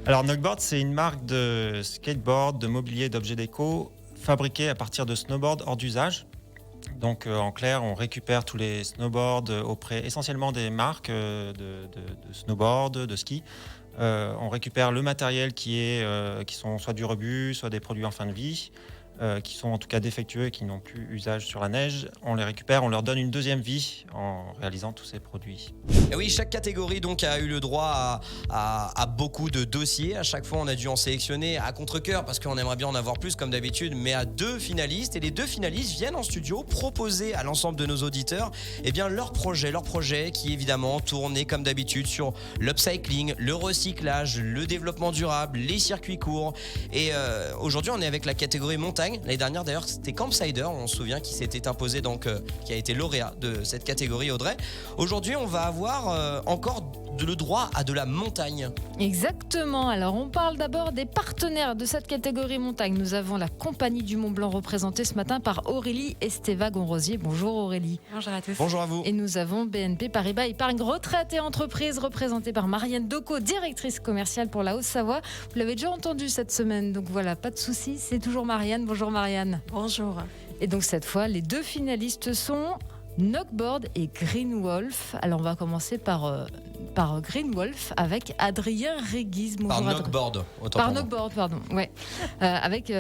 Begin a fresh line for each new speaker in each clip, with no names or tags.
Alors Knockboard, c'est une marque de skateboard, de mobilier, d'objets déco fabriqués à partir de snowboards hors d'usage. Donc en clair, on récupère tous les snowboards auprès essentiellement des marques de snowboard, de ski. On récupère le matériel qui sont soit du rebut, soit des produits en fin de vie, qui sont en tout cas défectueux et qui n'ont plus usage sur la neige. On les récupère, on leur donne une deuxième vie en réalisant tous ces produits.
Et oui, chaque catégorie donc a eu le droit à beaucoup de dossiers. À chaque fois, on a dû en sélectionner à contre-cœur parce qu'on aimerait bien en avoir plus comme d'habitude, mais à 2 finalistes. Et les 2 finalistes viennent en studio proposer à l'ensemble de nos auditeurs leur projet qui évidemment tournait comme d'habitude sur l'upcycling, le recyclage, le développement durable, les circuits courts. Et aujourd'hui, on est avec la catégorie montagne. L'année dernière, d'ailleurs, c'était Campsider, on se souvient, qui s'était imposé, qui a été lauréat de cette catégorie, Audrey. Aujourd'hui, on va avoir encore le droit à de la montagne.
Exactement. Alors, on parle d'abord des partenaires de cette catégorie montagne. Nous avons la Compagnie du Mont Blanc représentée ce matin par Aurélie Esteva-Gonrosier. Bonjour Aurélie.
Bonjour à tous.
Bonjour à vous.
Et nous avons BNP Paribas Épargne Retraite et Entreprise représentée par Marianne Decaux, directrice commerciale pour la Haute-Savoie. Vous l'avez déjà entendu cette semaine, donc voilà, pas de souci, c'est toujours Marianne. Bonjour Marianne.
Bonjour.
Et donc cette fois, les 2 finalistes sont Knockboard et Green Wolf. Alors on va commencer par Green Wolf avec Adrien Réguise.
Par
Bonjour,
Knockboard.
Par Knockboard, pardon. Ouais. Avec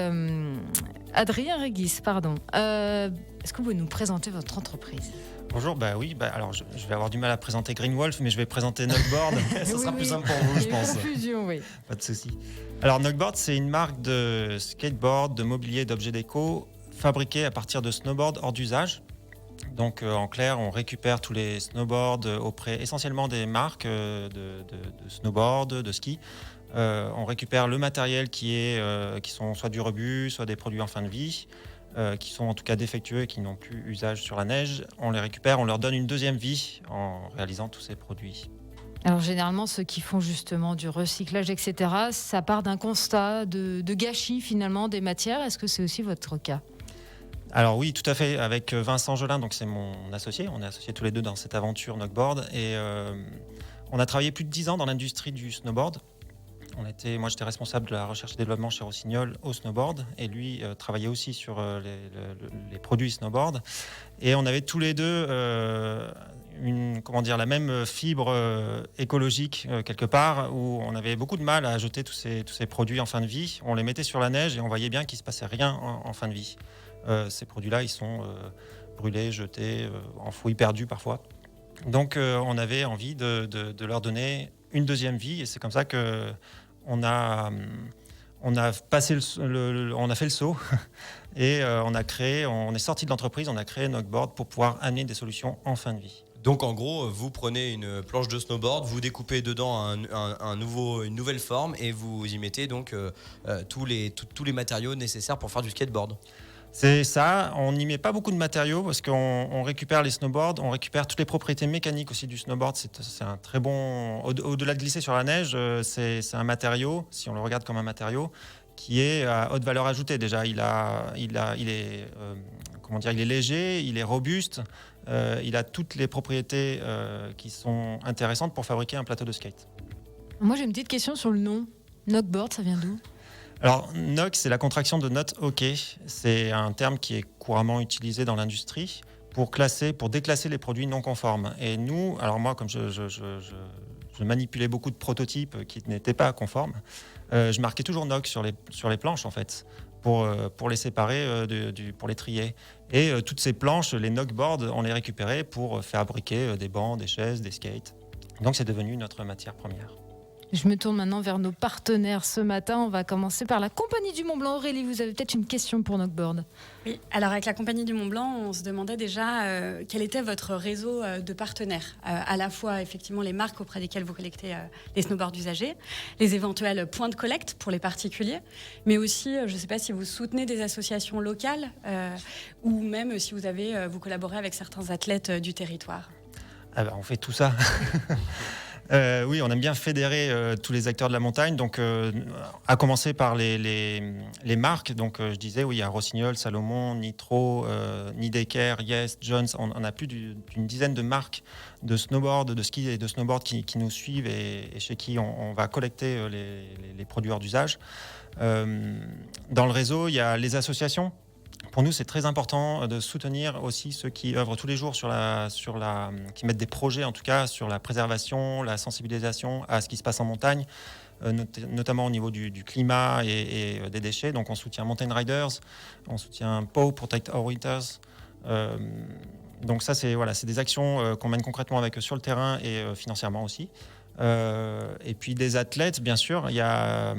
Adrien Réguise, pardon. Est-ce que vous pouvez nous présenter votre entreprise ?
Bonjour, alors je vais avoir du mal à présenter Green Wolf, mais je vais présenter Knockboard.
Ça sera plus simple pour vous, je pense.
Confusion, oui.
Pas de souci. Alors Knockboard, c'est une marque de skateboard, de mobilier, d'objets déco fabriqués à partir de snowboards hors d'usage. Donc en clair, on récupère tous les snowboards auprès essentiellement des marques de snowboard, de ski. On récupère le matériel qui sont soit du rebut, soit des produits en fin de vie, qui sont en tout cas défectueux et qui n'ont plus usage sur la neige. On les récupère, on leur donne une deuxième vie en réalisant tous ces produits.
Alors généralement, ceux qui font justement du recyclage, etc., ça part d'un constat de gâchis finalement des matières. Est-ce que c'est aussi votre cas ?
Alors oui, tout à fait. Avec Vincent Jolin, donc c'est mon associé. On est associés tous les deux dans cette aventure Knockboard. Et on a travaillé plus de 10 ans dans l'industrie du snowboard. Moi, j'étais responsable de la recherche et développement chez Rossignol au snowboard. Et lui travaillait aussi sur les produits snowboard. Et on avait tous les deux la même fibre écologique quelque part, où on avait beaucoup de mal à jeter tous ces produits en fin de vie. On les mettait sur la neige et on voyait bien qu'il ne se passait rien en fin de vie. Ces produits-là, ils sont brûlés, jetés, enfouis, perdus parfois. Donc, on avait envie de leur donner une deuxième vie, et c'est comme ça que on a fait le saut et on est sorti de l'entreprise, on a créé Knockboard pour pouvoir amener des solutions en fin de vie.
Donc en gros, vous prenez une planche de snowboard, vous découpez dedans une nouvelle forme et vous y mettez donc tous les matériaux nécessaires pour faire du skateboard.
C'est ça, on n'y met pas beaucoup de matériaux parce qu'on récupère les snowboards, on récupère toutes les propriétés mécaniques aussi du snowboard. C'est un très bon, au-delà de glisser sur la neige, c'est un matériau, si on le regarde comme un matériau, qui est à haute valeur ajoutée. Déjà, il est léger, il est robuste, il a toutes les propriétés qui sont intéressantes pour fabriquer un plateau de skate.
Moi, j'ai une petite question sur le nom. Knockboard, ça vient d'où ?
Alors, knock, c'est la contraction de not OK. C'est un terme qui est couramment utilisé dans l'industrie pour déclasser les produits non conformes. Et nous, alors moi, comme je manipulais beaucoup de prototypes qui n'étaient pas conformes, je marquais toujours knock sur les planches, en fait, pour les séparer, pour les trier. Et toutes ces planches, les knockboards, on les récupérait pour fabriquer des bancs, des chaises, des skates. Donc, c'est devenu notre matière première.
Je me tourne maintenant vers nos partenaires ce matin. On va commencer par la Compagnie du Mont Blanc. Aurélie, vous avez peut-être une question pour Knockboard.
Oui, alors avec la Compagnie du Mont Blanc, on se demandait déjà quel était votre réseau de partenaires. À la fois, effectivement, les marques auprès desquelles vous collectez les snowboards usagés, les éventuels points de collecte pour les particuliers, mais aussi, je ne sais pas si vous soutenez des associations locales ou même si vous collaborez avec certains athlètes du territoire.
On fait tout ça. Oui, on aime bien fédérer tous les acteurs de la montagne, donc à commencer par les marques. Donc je disais, oui, il y a Rossignol, Salomon, Nitro, Nidecker, Yes, Jones. On a plus d'une dizaine de marques de snowboard, de ski et de snowboard qui nous suivent et chez qui on va collecter les produits hors d'usage. Dans le réseau, il y a les associations. Pour nous, c'est très important de soutenir aussi ceux qui œuvrent tous les jours qui mettent des projets, en tout cas, sur la préservation, la sensibilisation à ce qui se passe en montagne, notamment au niveau du climat et des déchets. Donc, on soutient Mountain Riders, on soutient POW, Protect Our Winters. Donc, ça, c'est des actions qu'on mène concrètement avec eux sur le terrain et financièrement aussi. Et puis, des athlètes, bien sûr, il y a...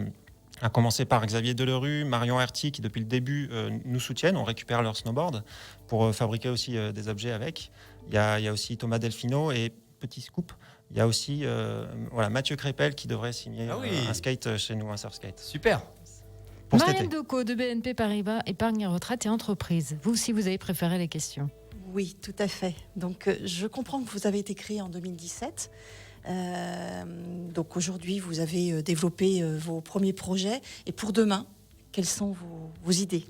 À commencer par Xavier Delerue, Marion Herty, qui depuis le début nous soutiennent. On récupère leur snowboard pour fabriquer aussi des objets avec. Il y a aussi Thomas Delfino et petit scoop, il y a aussi Mathieu Crépel qui devrait signer un skate chez nous, un surf skate.
Super.
Pour cet
Marianne
été.
Decaux de BNP Paribas, épargne retraite et entreprise. Vous aussi, vous avez préféré les questions.
Oui, tout à fait. Donc, je comprends que vous avez été créé en 2017. Donc aujourd'hui, vous avez développé vos premiers projets. Et pour demain, quelles sont vos idées ?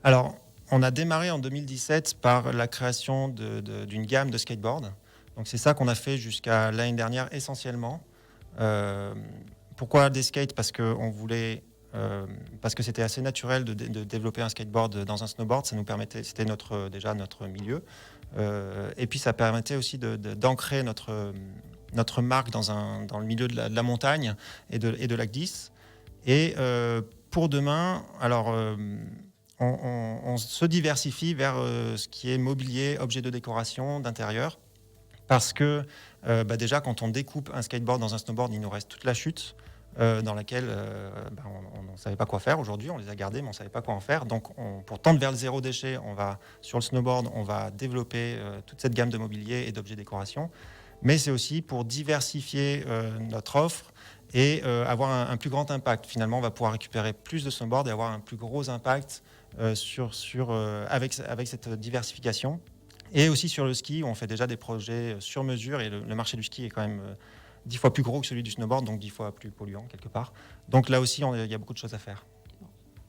Alors, on a démarré en 2017 par la création d'une gamme de skateboards. Donc c'est ça qu'on a fait jusqu'à l'année dernière essentiellement. Pourquoi des skates ? Parce que c'était assez naturel de développer un skateboard dans un snowboard. Ça nous permettait, c'était déjà notre milieu. Et puis ça permettait aussi d'ancrer notre marque dans le milieu de la montagne et de Lac 10. Et pour demain, alors on se diversifie vers ce qui est mobilier, objets de décoration, d'intérieur. Parce que déjà, quand on découpe un skateboard dans un snowboard, il nous reste toute la chute dans laquelle on ne savait pas quoi faire. Aujourd'hui, on les a gardés, mais on ne savait pas quoi en faire. Donc, pour tendre vers le zéro déchet, sur le snowboard, on va développer toute cette gamme de mobilier et d'objets décoration. Mais c'est aussi pour diversifier notre offre et avoir un plus grand impact. Finalement, on va pouvoir récupérer plus de snowboard et avoir un plus gros impact avec cette diversification. Et aussi sur le ski, où on fait déjà des projets sur mesure. Et le marché du ski est quand même 10 fois plus gros que celui du snowboard, donc 10 fois plus polluant quelque part. Donc là aussi, il y a beaucoup de choses à faire.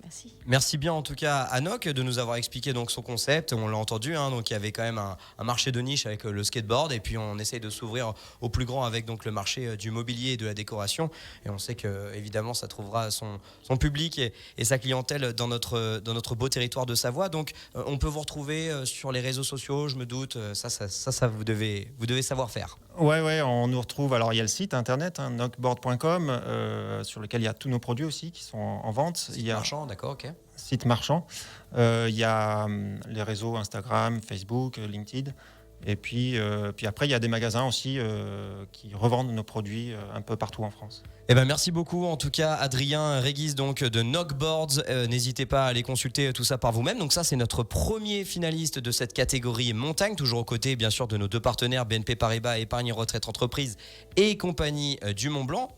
Merci.
Merci bien en tout cas à Noc de nous avoir expliqué donc son concept. On l'a entendu, donc il y avait quand même un marché de niche avec le skateboard et puis on essaye de s'ouvrir au plus grand avec donc le marché du mobilier et de la décoration. Et on sait que évidemment ça trouvera son public et sa clientèle dans notre beau territoire de Savoie. Donc on peut vous retrouver sur les réseaux sociaux, je me doute. Ça vous devez savoir faire.
Ouais, on nous retrouve. Alors il y a le site internet nocboard.com sur lequel il y a tous nos produits aussi qui sont en vente.
Il y a marchand, d'accord, ok.
Site marchand. Il y a les réseaux Instagram, Facebook, LinkedIn. Et puis après, il y a des magasins aussi qui revendent nos produits un peu partout en France.
Eh ben, merci beaucoup en tout cas Adrien Régis donc de Nocboards. N'hésitez pas à aller consulter tout ça par vous-même. Donc ça c'est notre premier finaliste de cette catégorie montagne, toujours aux côtés bien sûr de nos deux partenaires BNP Paribas Épargne Retraite Entreprise et compagnie du Mont Blanc.